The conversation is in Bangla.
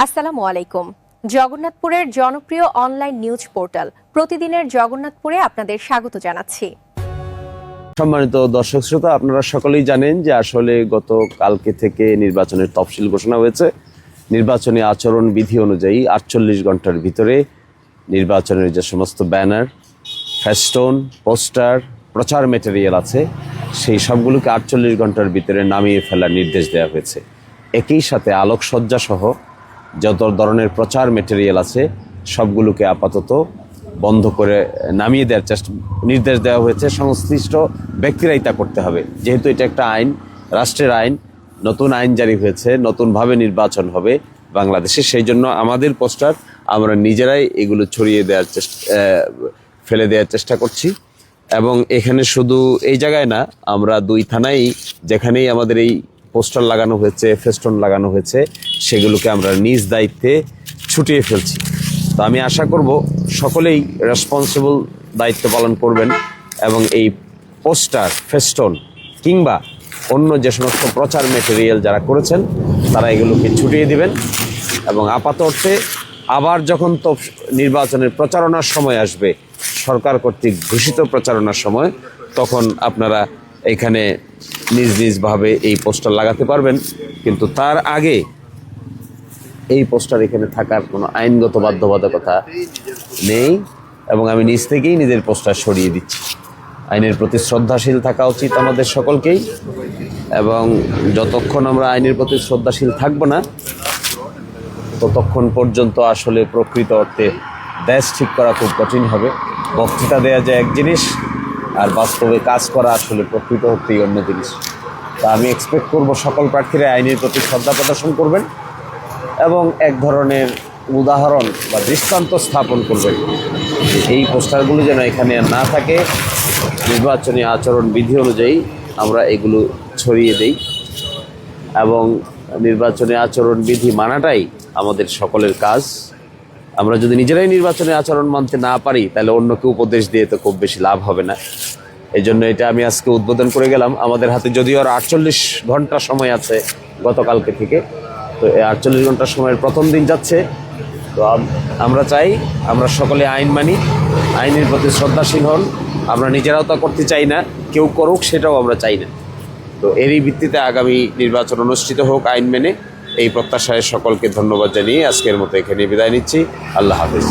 আসসালামু আলাইকুম। জগন্নাথপুরের জনপ্রিয় অনলাইন নিউজ পোর্টাল প্রতিদিনের জগন্নাথপুরে আপনাদের স্বাগত জানাচ্ছি। সম্মানিত দর্শক শ্রোতা, আপনারা সকলেই জানেন যে আসলে গত কালকে থেকে নির্বাচনের তফসিল ঘোষণা হয়েছে। নির্বাচনী আচরণ বিধি অনুযায়ী 48 ঘন্টার ভিতরে নির্বাচনের যে সমস্ত ব্যানার, ফেস্টন, পোস্টার, প্রচার ম্যাটেরিয়াল আছে সেই সবগুলোকে 48 ঘন্টার ভিতরে নামিয়ে ফেলার নির্দেশ দেওয়া হয়েছে। একই সাথে আলোকসজ্জা সহ যত ধরনের প্রচার ম্যাটেরিয়াল আছে সবগুলোকে আপাতত বন্ধ করে নামিয়ে দেওয়ার নির্দেশ দেওয়া হয়েছে। সংশ্লিষ্ট ব্যক্তিরাই তা করতে হবে, যেহেতু এটা একটা আইন, রাষ্ট্রের আইন, নতুন আইন জারি হয়েছে, নতুনভাবে নির্বাচন হবে বাংলাদেশে। সেই জন্য আমাদের পোস্টার আমরা নিজেরাই এগুলো ছড়িয়ে দেওয়ার ফেলে দেওয়ার চেষ্টা করছি। এবং এখানে শুধু এই জায়গায় না, আমরা 2 থানায় যেখানেই আমাদের এই পোস্টার লাগানো হয়েছে, ফেস্টন লাগানো হয়েছে, সেগুলোকে আমরা নিজ দায়িত্বে ছুটিয়ে ফেলছি। তো আমি আশা করব সকলেই রেসপন্সিবল দায়িত্ব পালন করবেন এবং এই পোস্টার, ফেস্টন কিংবা অন্য যে সমস্ত প্রচার ম্যাটেরিয়াল যারা করেছেন তারা এগুলোকে ছুটিয়ে দিবেন। এবং আপাত অর্থে আবার যখন তো নির্বাচনের প্রচারণার সময় আসবে, সরকার কর্তৃক ঘোষিত প্রচারণার সময়, তখন আপনারা এখানে নিজ নিজভাবে এই পোস্টার লাগাতে পারবেন। কিন্তু তার আগে এই পোস্টার এখানে থাকার কোনো আইনগত বাধ্যবাধকতা নেই এবং আমি নিজ থেকেই নিজের পোস্টার সরিয়ে দিচ্ছি। আইনের প্রতি শ্রদ্ধাশীল থাকা উচিত আমাদের সকলকেই, এবং যতক্ষণ আমরা আইনের প্রতি শ্রদ্ধাশীল থাকব না ততক্ষণ পর্যন্ত আসলে প্রকৃত অর্থে দেশ ঠিক করা খুব কঠিন হবে। বক্তৃতা দেওয়া যায় এক জিনিস, আর বাস্তবে কাজ করা আসলে প্রকৃত অর্থেই অন্য জিনিস। তা আমি এক্সপেক্ট করব সকল প্রার্থীরা আইনের প্রতি শ্রদ্ধা প্রদর্শন করবেন এবং এক ধরনের উদাহরণ বা দৃষ্টান্ত স্থাপন করবেন। এই পোস্টারগুলো যেন এখানে না থাকে, নির্বাচনী আচরণ বিধি অনুযায়ী আমরা এগুলো ছড়িয়ে দেই এবং নির্বাচনী আচরণ বিধি মানাটাই আমাদের সকলের কাজ। আমরা যদি নিজেরাই নির্বাচনী আচরণ মানতে না পারি তাহলে অন্যকে উপদেশ দিয়ে তো খুব বেশি লাভ হবে না। এই জন্য এটা আমি আজকে উদ্বোধন করে গেলাম। আমাদের হাতে যদিও আর 48 ঘন্টা সময় আছে গতকালকে থেকে, তো এই 48 ঘন্টার সময়ের প্রথম দিন যাচ্ছে। তো আমরা চাই আমরা সকলে আইন মানি, আইনের প্রতি শ্রদ্ধাশীল হন। আমরা নিজেরাও তা করতে চাই না, কেউ করুক সেটাও আমরা চাই না। তো এরই ভিত্তিতে আগামী নির্বাচন অনুষ্ঠিত হোক আইন মেনে, এই প্রত্যাশায় সকলকে ধন্যবাদ জানিয়ে আজকের মতো এখানে বিদায় নিচ্ছি। আল্লাহ হাফেজ।